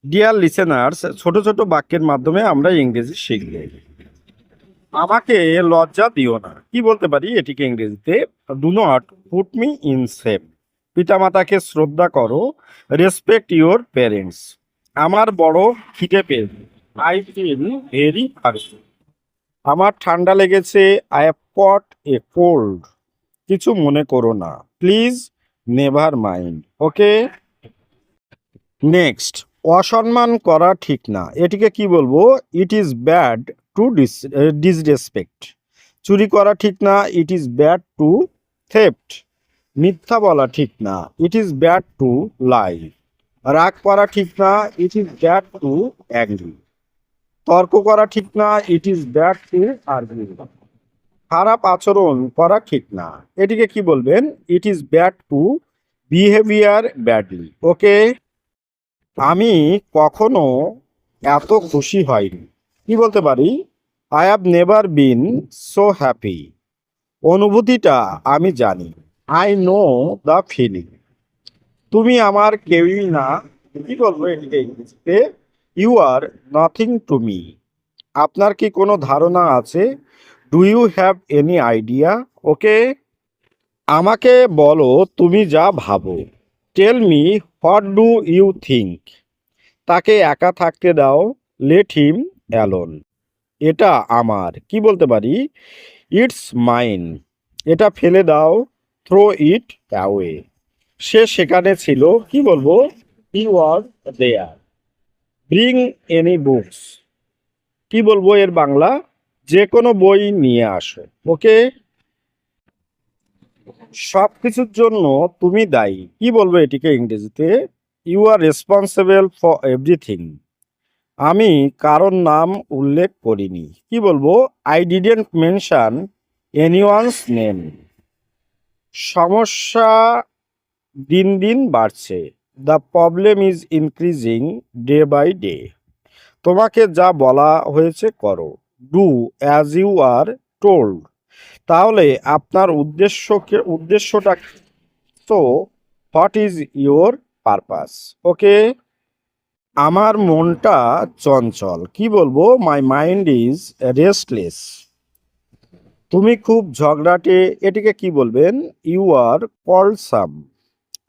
Dear listeners, ছোট ছোট বাক্যের মাধ্যমে আমরা ইংরেজি শিখব। আমাকে লজ্জা দিও না, কি বলতে পারি এটিকে ইংরেজিতে? Do not put me in same. পিতামাতাকে শ্রদ্ধা করো, রেসপেক্ট ইউর প্যারেন্টস। আমার বড় খিদে পেয়েছে, আই ফিল ভেরি হার্জি। আমার ঠান্ডা লেগেছে, I have caught a cold. কিছু মনে করো না, please never mind. Okay, next. অসম্মান করা ঠিক না, এটিকে কি বলবো? It is bad to disrespect. চুরি করা ঠিক না, it is bad to theft. মিথ্যা বলা ঠিক না, it is bad to lie. রাগ করা ঠিক না, it is bad to angry. তর্ক করা ঠিক না, it is bad to argue. খারাপ আচরণ করা ঠিক না, এটিকে কি বলবেন? It is bad to behaviour badly. Okay, আমি কখনো এত খুশি হয়নি, কি বলতে পারি? I have never been so happy. অনুভূতিটা আমি জানি, আই নো দ্য ফিলিং। তুমি আমার কেউই না, কি বলবো এটিকে ইংরেজিতে? You are nothing to me. আপনার কি কোনো ধারণা আছে? Do you have any idea? Okay, আমাকে বলো তুমি যা ভাবো। Tell me what do you think. তাকে একা থাকতে দাও, লেট হিম অ্যালোন। এটা আমার, কি বলতে পারি? It's mine. এটা ফেলে দাও, থ্রো ইট অ্যাওয়ে। সে সেখানে ছিল, কি বলবো? He was there. Bring any books. কি বলবো এর বাংলা? যে কোনো বই নিয়ে আসো। ওকে, সব কিছুর জন্য তুমি দায়ী, কি বলবো এটিকে ইংরেজিতে? You are responsible for everything. আমি কারোর নাম উল্লেখ করিনি, কি বলবো? I didn't mention anyone's name. সমস্যা দিন দিন বাড়ছে, the problem is increasing day by day. তোমাকে যা বলা হয়েছে করো, do as you are told. তাহলে আপনার উদ্দেশ্যটা কি? তো what is your purpose? Okay, আমার মনটা চঞ্চল, কি বলবো? My mind is restless. তুমি খুব ঝগড়াটে, এটিকে কি বলবেন? You are কলসাম।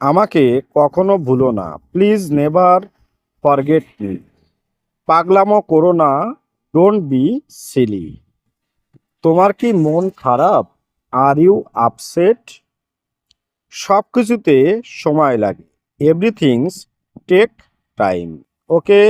আমাকে কখনো ভুলো না, প্লিজ নেভার ফরগেট মি। পাগলামো করো না, ডোন্ট বি সিলি। তোমার কি মন খারাপ? Are you upset? সব কিছুতে সময় লাগে, এভরিথিংস টেক টাইম। ওকে,